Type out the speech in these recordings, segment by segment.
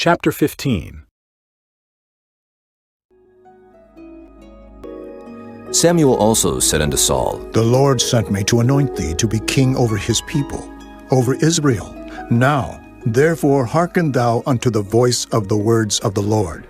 Chapter 15. Samuel also said unto Saul, The Lord sent me to anoint thee to be king over his people, over Israel. Now, therefore, hearken thou unto the voice of the words of the Lord.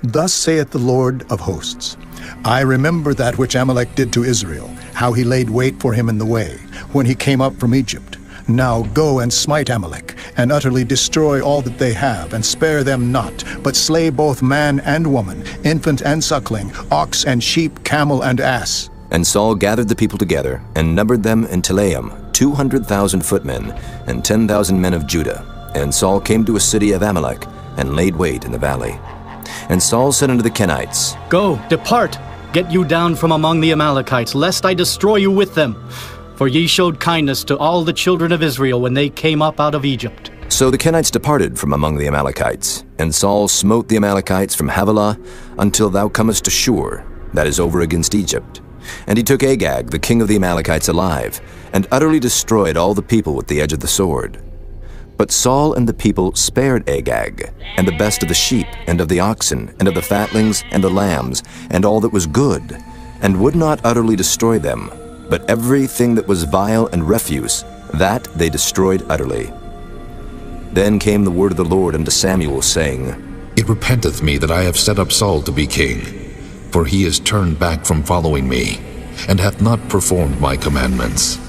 Thus saith the Lord of hosts, I remember that which Amalek did to Israel, how he laid wait for him in the way, when he came up from Egypt. Now go and smite Amalek, and utterly destroy all that they have, and spare them not, but slay both man and woman, infant and suckling, ox and sheep, camel and ass. And Saul gathered the people together, and numbered them in Telaim 200,000 footmen, and 10,000 men of Judah. And Saul came to a city of Amalek, and laid wait in the valley. And Saul said unto the Kenites, Go, depart, get you down from among the Amalekites, lest I destroy you with them. For ye showed kindness to all the children of Israel when they came up out of Egypt. So the Kenites departed from among the Amalekites, and Saul smote the Amalekites from Havilah until thou comest to Shur, that is over against Egypt. And he took Agag, the king of the Amalekites, alive, and utterly destroyed all the people with the edge of the sword. But Saul and the people spared Agag, and the best of the sheep, and of the oxen, and of the fatlings, and the lambs, and all that was good, and would not utterly destroy them, but everything that was vile and refuse, that they destroyed utterly. Then came the word of the Lord unto Samuel, saying, It repenteth me that I have set up Saul to be king, for he is turned back from following me, and hath not performed my commandments.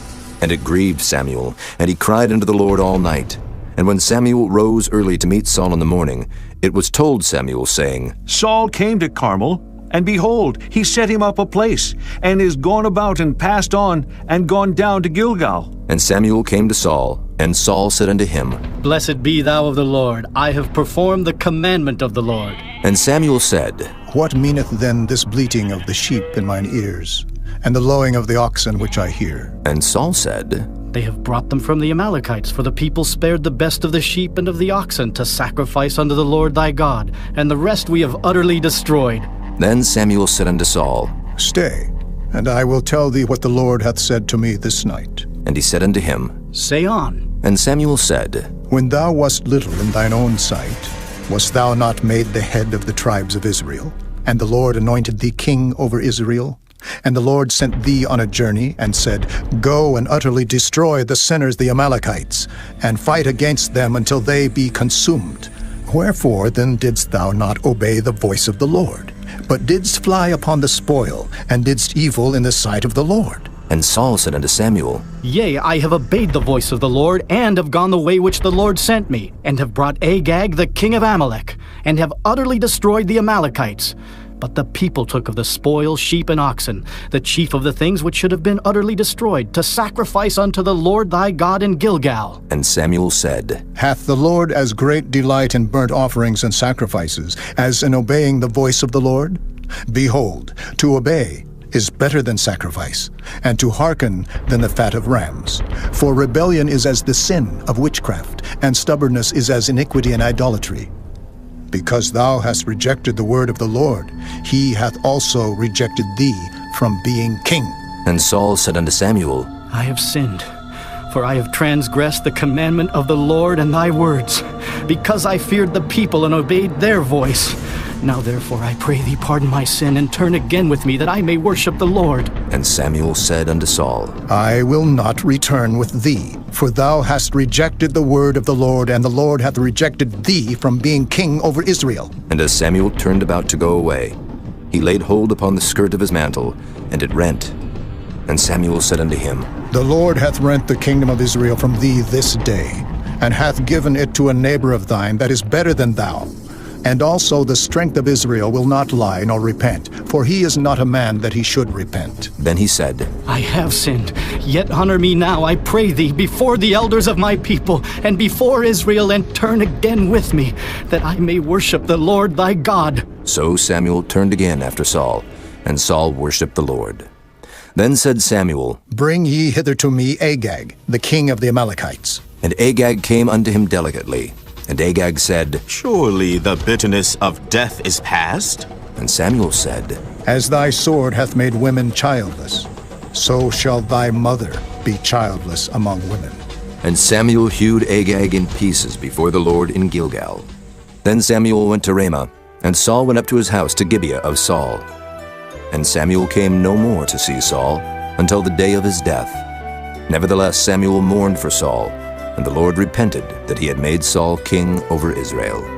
And it grieved Samuel, and he cried unto the Lord all night. And when Samuel rose early to meet Saul in the morning, it was told Samuel, saying, Saul came to Carmel, and behold, he set him up a place, and is gone about and passed on, and gone down to Gilgal. And Samuel came to Saul, and Saul said unto him, Blessed be thou of the Lord, I have performed the commandment of the Lord. And Samuel said, What meaneth then this bleating of the sheep in mine ears, and the lowing of the oxen which I hear? And Saul said, They have brought them from the Amalekites, for the people spared the best of the sheep and of the oxen to sacrifice unto the Lord thy God, and the rest we have utterly destroyed. Then Samuel said unto Saul, Stay, and I will tell thee what the Lord hath said to me this night. And he said unto him, Say on. And Samuel said, When thou wast little in thine own sight, wast thou not made the head of the tribes of Israel? And the Lord anointed thee king over Israel? And the Lord sent thee on a journey, and said, Go and utterly destroy the sinners the Amalekites, and fight against them until they be consumed. Wherefore then didst thou not obey the voice of the Lord, but didst fly upon the spoil, and didst evil in the sight of the Lord? And Saul said unto Samuel, Yea, I have obeyed the voice of the Lord, and have gone the way which the Lord sent me, and have brought Agag the king of Amalek, and have utterly destroyed the Amalekites. But the people took of the spoil sheep and oxen, the chief of the things which should have been utterly destroyed, to sacrifice unto the Lord thy God in Gilgal. And Samuel said, Hath the Lord as great delight in burnt offerings and sacrifices as in obeying the voice of the Lord? Behold, to obey is better than sacrifice, and to hearken than the fat of rams. For rebellion is as the sin of witchcraft, and stubbornness is as iniquity and idolatry. Because thou hast rejected the word of the Lord, he hath also rejected thee from being king. And Saul said unto Samuel, I have sinned, for I have transgressed the commandment of the Lord and thy words, because I feared the people and obeyed their voice. Now therefore I pray thee pardon my sin, and turn again with me, that I may worship the Lord. And Samuel said unto Saul, I will not return with thee, for thou hast rejected the word of the Lord, and the Lord hath rejected thee from being king over Israel. And as Samuel turned about to go away, he laid hold upon the skirt of his mantle, and it rent. And Samuel said unto him, The Lord hath rent the kingdom of Israel from thee this day, and hath given it to a neighbor of thine that is better than thou. And also the strength of Israel will not lie nor repent, for he is not a man that he should repent. Then he said, I have sinned, yet honor me now, I pray thee, before the elders of my people, and before Israel, and turn again with me, that I may worship the Lord thy God. So Samuel turned again after Saul, and Saul worshipped the Lord. Then said Samuel, Bring ye hither to me Agag, the king of the Amalekites. And Agag came unto him delicately. And Agag said, Surely the bitterness of death is past? And Samuel said, As thy sword hath made women childless, so shall thy mother be childless among women. And Samuel hewed Agag in pieces before the Lord in Gilgal. Then Samuel went to Ramah, and Saul went up to his house to Gibeah of Saul. And Samuel came no more to see Saul until the day of his death. Nevertheless Samuel mourned for Saul, and the Lord repented that he had made Saul king over Israel.